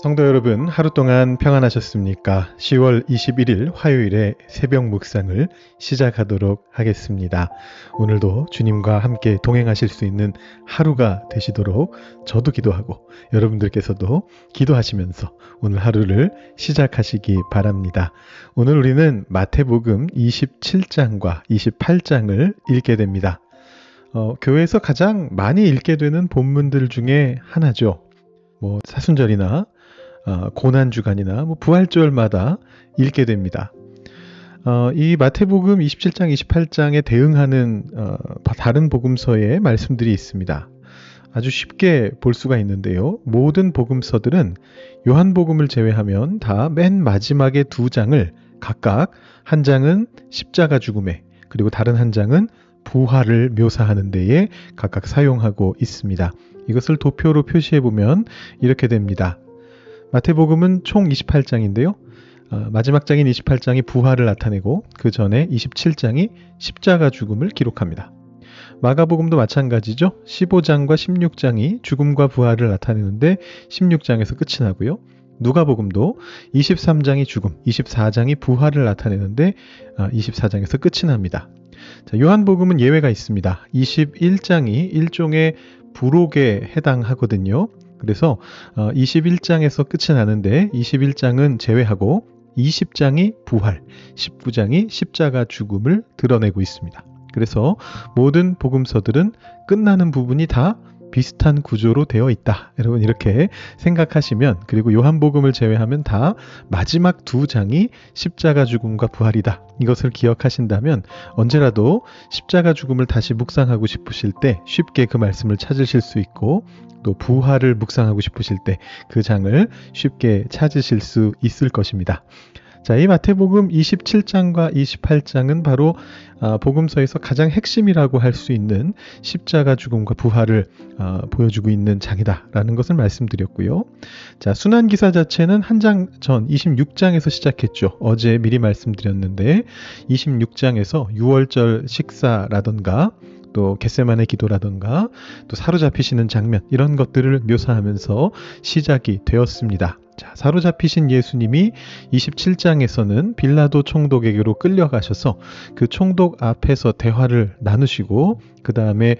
성도 여러분, 하루 동안 평안하셨습니까? 10월 21일 화요일에 새벽 묵상을 시작하도록 하겠습니다. 오늘도 주님과 함께 동행하실 수 있는 하루가 되시도록 저도 기도하고 여러분들께서도 기도하시면서 오늘 하루를 시작하시기 바랍니다. 오늘 우리는 마태복음 27장과 28장을 읽게 됩니다. 교회에서 가장 많이 읽게 되는 본문들 중에 하나죠. 사순절이나 고난주간이나 부활절마다 읽게 됩니다. 이 마태복음 27장, 28장에 대응하는 다른 복음서의 말씀들이 있습니다. 아주 쉽게 볼 수가 있는데요. 모든 복음서들은 요한복음을 제외하면 다 맨 마지막에 두 장을 각각 한 장은 십자가 죽음에 그리고 다른 한 장은 부활을 묘사하는 데에 각각 사용하고 있습니다. 이것을 도표로 표시해 보면 이렇게 됩니다. 마태복음은 총 28장인데요. 마지막 장인 28장이 부활을 나타내고 그 전에 27장이 십자가 죽음을 기록합니다. 마가복음도 마찬가지죠. 15장과 16장이 죽음과 부활을 나타내는데 16장에서 끝이 나고요. 누가복음도 23장이 죽음, 24장이 부활을 나타내는데 24장에서 끝이 납니다. 자, 요한복음은 예외가 있습니다. 21장이 일종의 부록에 해당하거든요. 그래서 21장에서 끝이 나는데 21장은 제외하고 20장이 부활, 19장이 십자가 죽음을 드러내고 있습니다. 그래서 모든 복음서들은 끝나는 부분이 다 비슷한 구조로 되어 있다. 여러분 이렇게 생각하시면, 그리고 요한복음을 제외하면 다 마지막 두 장이 십자가 죽음과 부활이다. 이것을 기억하신다면 언제라도 십자가 죽음을 다시 묵상하고 싶으실 때 쉽게 그 말씀을 찾으실 수 있고, 또 부활을 묵상하고 싶으실 때 그 장을 쉽게 찾으실 수 있을 것입니다. 자, 이 마태복음 27장과 28장은 바로 복음서에서 가장 핵심이라고 할 수 있는 십자가 죽음과 부활을 보여주고 있는 장이다라는 것을 말씀드렸고요. 자, 순환기사 자체는 한 장 전 26장에서 시작했죠. 어제 미리 말씀드렸는데 26장에서 유월절 식사라던가 또 겟세마네 기도라던가 또 사로잡히시는 장면, 이런 것들을 묘사하면서 시작이 되었습니다. 자, 사로잡히신 예수님이 27장에서는 빌라도 총독에게로 끌려가셔서 그 총독 앞에서 대화를 나누시고 그 다음에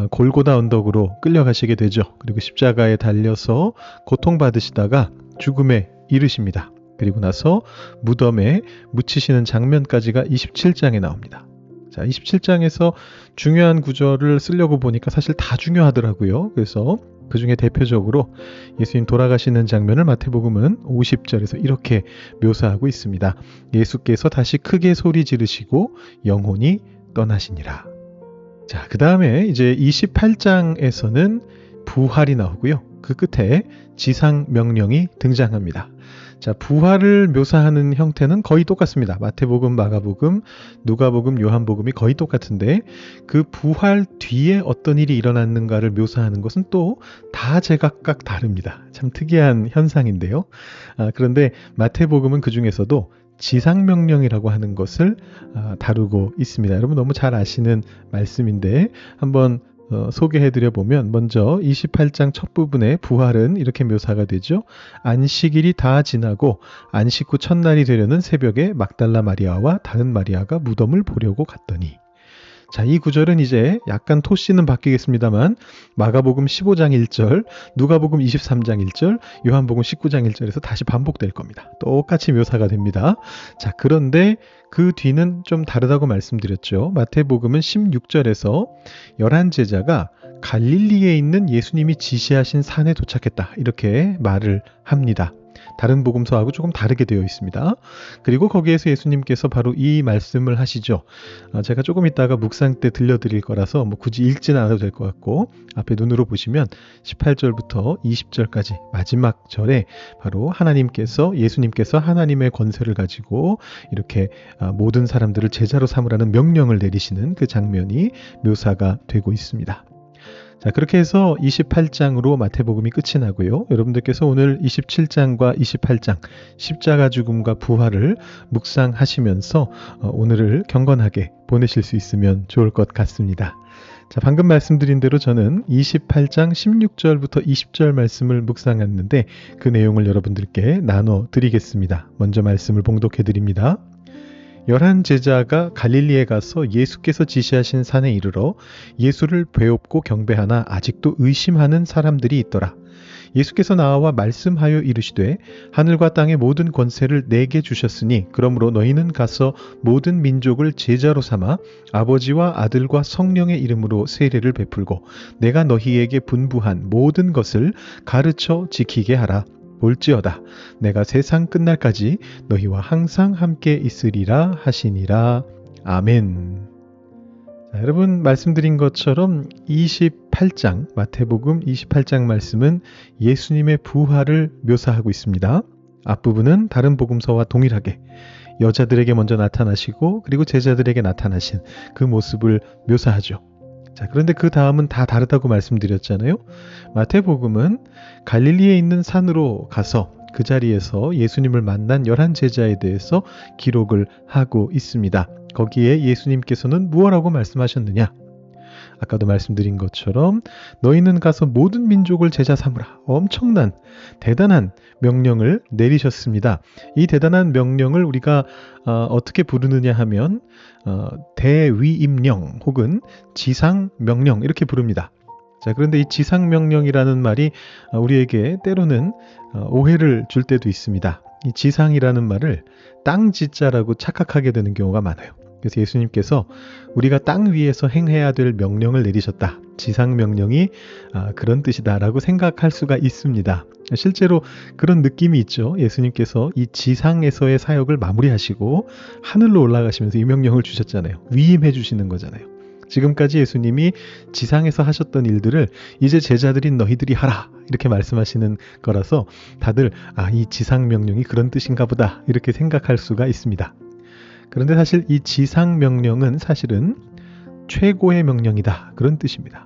골고다 언덕으로 끌려가시게 되죠. 그리고 십자가에 달려서 고통받으시다가 죽음에 이르십니다. 그리고 나서 무덤에 묻히시는 장면까지가 27장에 나옵니다. 자, 27장에서 중요한 구절을 쓰려고 보니까 사실 다 중요하더라고요. 그래서 그 중에 대표적으로 예수님 돌아가시는 장면을 마태복음은 50절에서 이렇게 묘사하고 있습니다. 예수께서 다시 크게 소리 지르시고 영혼이 떠나시니라. 자, 그 다음에 이제 28장에서는 부활이 나오고요. 그 끝에 지상 명령이 등장합니다. 자, 부활을 묘사하는 형태는 거의 똑같습니다. 마태복음, 마가복음, 누가복음, 요한복음이 거의 똑같은데 그 부활 뒤에 어떤 일이 일어났는가를 묘사하는 것은 또 다 제각각 다릅니다. 참 특이한 현상인데요. 그런데 마태복음은 그 중에서도 지상명령이라고 하는 것을 다루고 있습니다. 여러분 너무 잘 아시는 말씀인데 한번 소개해드려 보면, 먼저 28장 첫 부분의 부활은 이렇게 묘사가 되죠. 안식일이 다 지나고 안식 후 첫날이 되려는 새벽에 막달라 마리아와 다른 마리아가 무덤을 보려고 갔더니. 자, 이 구절은 이제 약간 토씨는 바뀌겠습니다만 마가복음 15장 1절, 누가복음 23장 1절, 요한복음 19장 1절에서 다시 반복될 겁니다. 똑같이 묘사가 됩니다. 자, 그런데 그 뒤는 좀 다르다고 말씀드렸죠. 마태복음은 16절에서 11제자가 갈릴리에 있는 예수님이 지시하신 산에 도착했다, 이렇게 말을 합니다. 다른 복음서하고 조금 다르게 되어 있습니다. 그리고 거기에서 예수님께서 바로 이 말씀을 하시죠. 제가 조금 이따가 묵상 때 들려드릴 거라서 굳이 읽지는 않아도 될 것 같고, 앞에 눈으로 보시면 18절부터 20절까지 마지막 절에 바로 예수님께서 하나님의 권세를 가지고 이렇게 모든 사람들을 제자로 삼으라는 명령을 내리시는 그 장면이 묘사가 되고 있습니다. 자, 그렇게 해서 28장으로 마태복음이 끝이 나고요. 여러분들께서 오늘 27장과 28장 십자가 죽음과 부활을 묵상하시면서 오늘을 경건하게 보내실 수 있으면 좋을 것 같습니다. 자, 방금 말씀드린 대로 저는 28장 16절부터 20절 말씀을 묵상했는데 그 내용을 여러분들께 나눠 드리겠습니다. 먼저 말씀을 봉독해 드립니다. 11 제자가 갈릴리에 가서 예수께서 지시하신 산에 이르러 예수를 배웁고 경배하나 아직도 의심하는 사람들이 있더라. 예수께서 나와 말씀하여 이르시되 하늘과 땅의 모든 권세를 내게 주셨으니 그러므로 너희는 가서 모든 민족을 제자로 삼아 아버지와 아들과 성령의 이름으로 세례를 베풀고 내가 너희에게 분부한 모든 것을 가르쳐 지키게 하라. 볼지어다 내가 세상 끝날까지 너희와 항상 함께 있으리라 하시니라. 아멘. 자, 여러분 말씀드린 것처럼 28장 마태복음 28장 말씀은 예수님의 부활을 묘사하고 있습니다. 앞부분은 다른 복음서와 동일하게 여자들에게 먼저 나타나시고 그리고 제자들에게 나타나신 그 모습을 묘사하죠. 자, 그런데 그 다음은 다 다르다고 말씀드렸잖아요. 마태복음은 갈릴리에 있는 산으로 가서 그 자리에서 예수님을 만난 11 제자에 대해서 기록을 하고 있습니다. 거기에 예수님께서는 무엇라고 말씀하셨느냐? 아까도 말씀드린 것처럼 너희는 가서 모든 민족을 제자 삼으라. 엄청난 대단한 명령을 내리셨습니다. 이 대단한 명령을 우리가 어떻게 부르느냐 하면 대위임령 혹은 지상명령 이렇게 부릅니다. 자, 그런데 이 지상명령이라는 말이 우리에게 때로는 오해를 줄 때도 있습니다. 이 지상이라는 말을 땅 지자라고 착각하게 되는 경우가 많아요. 그래서 예수님께서 우리가 땅 위에서 행해야 될 명령을 내리셨다. 지상명령이 그런 뜻이다라고 생각할 수가 있습니다. 실제로 그런 느낌이 있죠. 예수님께서 이 지상에서의 사역을 마무리하시고 하늘로 올라가시면서 이 명령을 주셨잖아요. 위임해 주시는 거잖아요. 지금까지 예수님이 지상에서 하셨던 일들을 이제 제자들인 너희들이 하라 이렇게 말씀하시는 거라서 다들 이 지상명령이 그런 뜻인가 보다 이렇게 생각할 수가 있습니다. 그런데 사실 이 지상명령은 사실은 최고의 명령이다 그런 뜻입니다.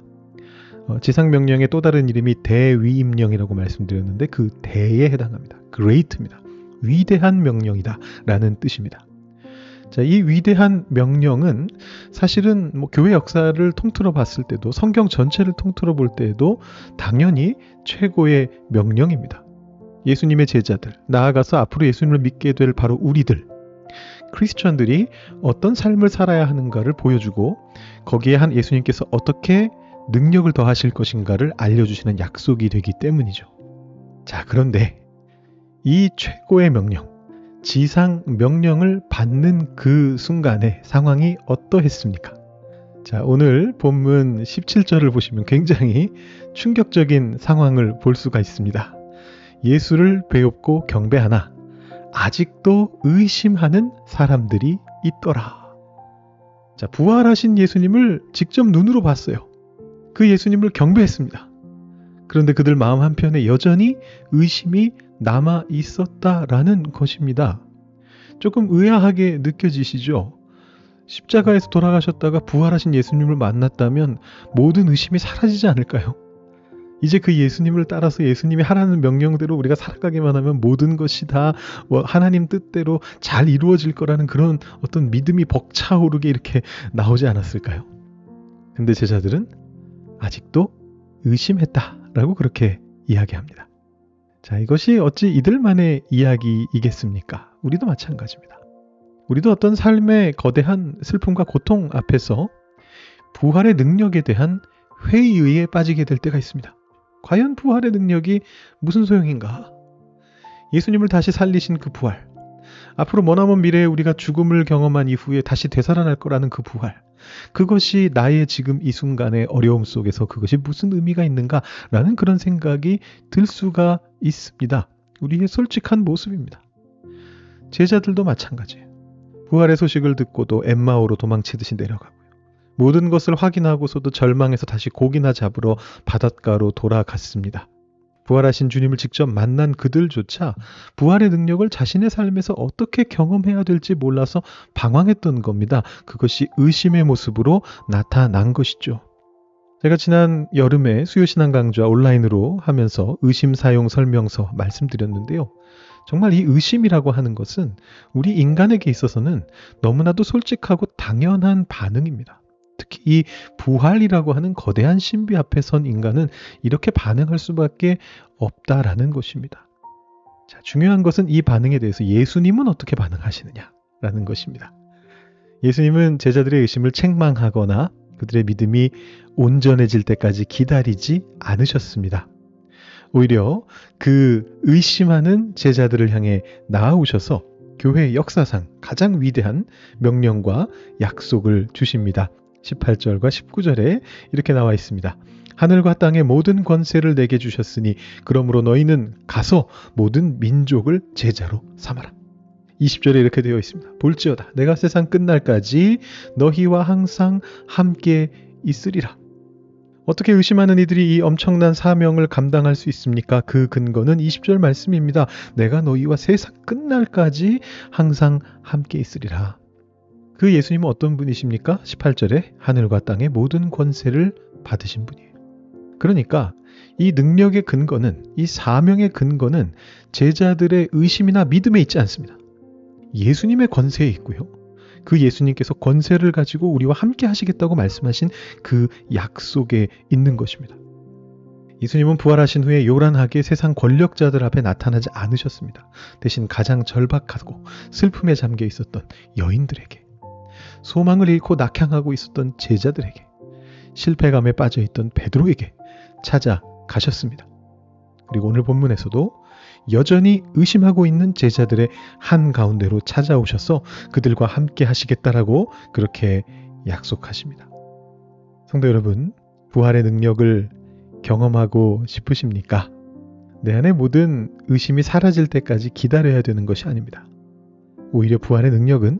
지상명령의 또 다른 이름이 대위임령이라고 말씀드렸는데 그 대에 해당합니다. great입니다. 위대한 명령이다 라는 뜻입니다. 자, 이 위대한 명령은 사실은 교회 역사를 통틀어 봤을 때도 성경 전체를 통틀어 볼 때에도 당연히 최고의 명령입니다. 예수님의 제자들, 나아가서 앞으로 예수님을 믿게 될 바로 우리들, 크리스천들이 어떤 삶을 살아야 하는가를 보여주고 거기에 한 예수님께서 어떻게 능력을 더하실 것인가를 알려주시는 약속이 되기 때문이죠. 자, 그런데 이 최고의 명령, 지상 명령을 받는 그 순간의 상황이 어떠했습니까? 자, 오늘 본문 17절을 보시면 굉장히 충격적인 상황을 볼 수가 있습니다. 예수를 배웁고 경배하나 아직도 의심하는 사람들이 있더라. 자, 부활하신 예수님을 직접 눈으로 봤어요. 그 예수님을 경배했습니다. 그런데 그들 마음 한편에 여전히 의심이 남아 있었다라는 것입니다. 조금 의아하게 느껴지시죠? 십자가에서 돌아가셨다가 부활하신 예수님을 만났다면 모든 의심이 사라지지 않을까요? 이제 그 예수님을 따라서 예수님이 하라는 명령대로 우리가 살아가기만 하면 모든 것이 다 하나님 뜻대로 잘 이루어질 거라는 그런 어떤 믿음이 벅차오르게 이렇게 나오지 않았을까요? 근데 제자들은 아직도 의심했다라고 그렇게 이야기합니다. 자, 이것이 어찌 이들만의 이야기이겠습니까? 우리도 마찬가지입니다. 우리도 어떤 삶의 거대한 슬픔과 고통 앞에서 부활의 능력에 대한 회의에 빠지게 될 때가 있습니다. 과연 부활의 능력이 무슨 소용인가? 예수님을 다시 살리신 그 부활, 앞으로 머나먼 미래에 우리가 죽음을 경험한 이후에 다시 되살아날 거라는 그 부활, 그것이 나의 지금 이 순간의 어려움 속에서 그것이 무슨 의미가 있는가라는 그런 생각이 들 수가 있습니다. 우리의 솔직한 모습입니다. 제자들도 마찬가지예요. 부활의 소식을 듣고도 엠마오로 도망치듯이 내려가고요. 모든 것을 확인하고서도 절망해서 다시 고기나 잡으러 바닷가로 돌아갔습니다. 부활하신 주님을 직접 만난 그들조차 부활의 능력을 자신의 삶에서 어떻게 경험해야 될지 몰라서 방황했던 겁니다. 그것이 의심의 모습으로 나타난 것이죠. 제가 지난 여름에 수요신앙 강좌 온라인으로 하면서 의심 사용 설명서 말씀드렸는데요. 정말 이 의심이라고 하는 것은 우리 인간에게 있어서는 너무나도 솔직하고 당연한 반응입니다. 특히 이 부활이라고 하는 거대한 신비 앞에 선 인간은 이렇게 반응할 수밖에 없다라는 것입니다. 자, 중요한 것은 이 반응에 대해서 예수님은 어떻게 반응하시느냐라는 것입니다. 예수님은 제자들의 의심을 책망하거나 그들의 믿음이 온전해질 때까지 기다리지 않으셨습니다. 오히려 그 의심하는 제자들을 향해 나아오셔서 교회 역사상 가장 위대한 명령과 약속을 주십니다. 18절과 19절에 이렇게 나와 있습니다. 하늘과 땅의 모든 권세를 내게 주셨으니 그러므로 너희는 가서 모든 민족을 제자로 삼아라. 20절에 이렇게 되어 있습니다. 볼지어다 내가 세상 끝날까지 너희와 항상 함께 있으리라. 어떻게 의심하는 이들이 이 엄청난 사명을 감당할 수 있습니까? 그 근거는 20절 말씀입니다. 내가 너희와 세상 끝날까지 항상 함께 있으리라. 그 예수님은 어떤 분이십니까? 18절에 하늘과 땅의 모든 권세를 받으신 분이에요. 그러니까 이 능력의 근거는, 이 사명의 근거는 제자들의 의심이나 믿음에 있지 않습니다. 예수님의 권세에 있고요. 그 예수님께서 권세를 가지고 우리와 함께 하시겠다고 말씀하신 그 약속에 있는 것입니다. 예수님은 부활하신 후에 요란하게 세상 권력자들 앞에 나타나지 않으셨습니다. 대신 가장 절박하고 슬픔에 잠겨 있었던 여인들에게, 소망을 잃고 낙향하고 있었던 제자들에게, 실패감에 빠져있던 베드로에게 찾아가셨습니다. 그리고 오늘 본문에서도 여전히 의심하고 있는 제자들의 한가운데로 찾아오셔서 그들과 함께 하시겠다라고 그렇게 약속하십니다. 성도 여러분, 부활의 능력을 경험하고 싶으십니까? 내 안의 모든 의심이 사라질 때까지 기다려야 되는 것이 아닙니다. 오히려 부활의 능력은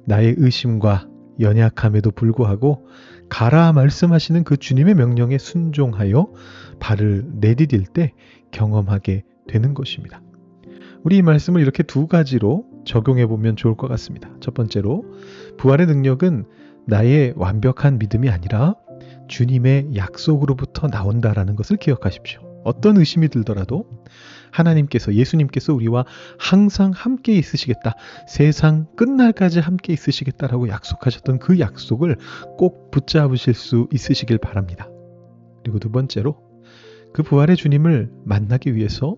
나의 의심과 연약함에도 불구하고 가라 말씀하시는 그 주님의 명령에 순종하여 발을 내디딜 때 경험하게 되는 것입니다. 우리 이 말씀을 이렇게 두 가지로 적용해 보면 좋을 것 같습니다. 첫 번째로, 부활의 능력은 나의 완벽한 믿음이 아니라 주님의 약속으로부터 나온다라는 것을 기억하십시오. 어떤 의심이 들더라도 하나님께서, 예수님께서 우리와 항상 함께 있으시겠다, 세상 끝날까지 함께 있으시겠다라고 약속하셨던 그 약속을 꼭 붙잡으실 수 있으시길 바랍니다. 그리고 두 번째로, 그 부활의 주님을 만나기 위해서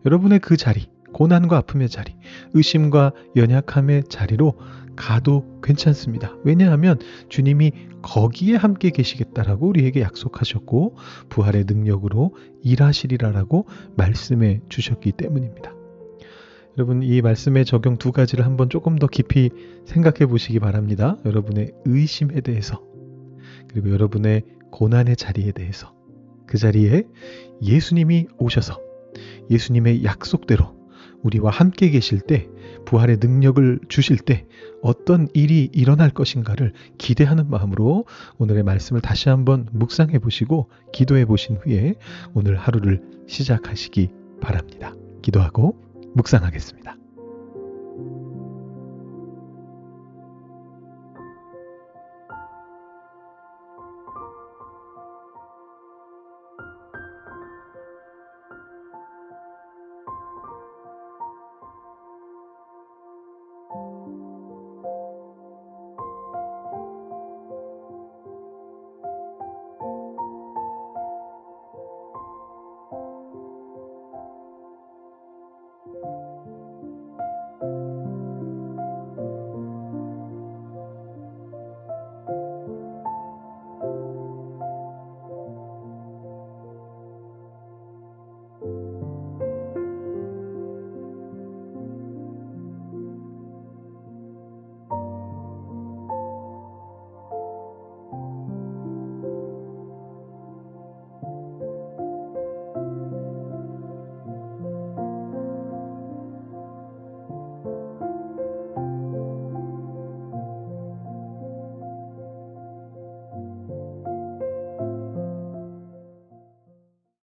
여러분의 그 자리, 고난과 아픔의 자리, 의심과 연약함의 자리로 가도 괜찮습니다. 왜냐하면 주님이 거기에 함께 계시겠다라고 우리에게 약속하셨고 부활의 능력으로 일하시리라라고 말씀해 주셨기 때문입니다. 여러분, 이 말씀의 적용 두 가지를 한번 조금 더 깊이 생각해 보시기 바랍니다. 여러분의 의심에 대해서, 그리고 여러분의 고난의 자리에 대해서, 그 자리에 예수님이 오셔서 예수님의 약속대로 우리와 함께 계실 때, 부활의 능력을 주실 때 어떤 일이 일어날 것인가를 기대하는 마음으로 오늘의 말씀을 다시 한번 묵상해 보시고 기도해 보신 후에 오늘 하루를 시작하시기 바랍니다. 기도하고 묵상하겠습니다.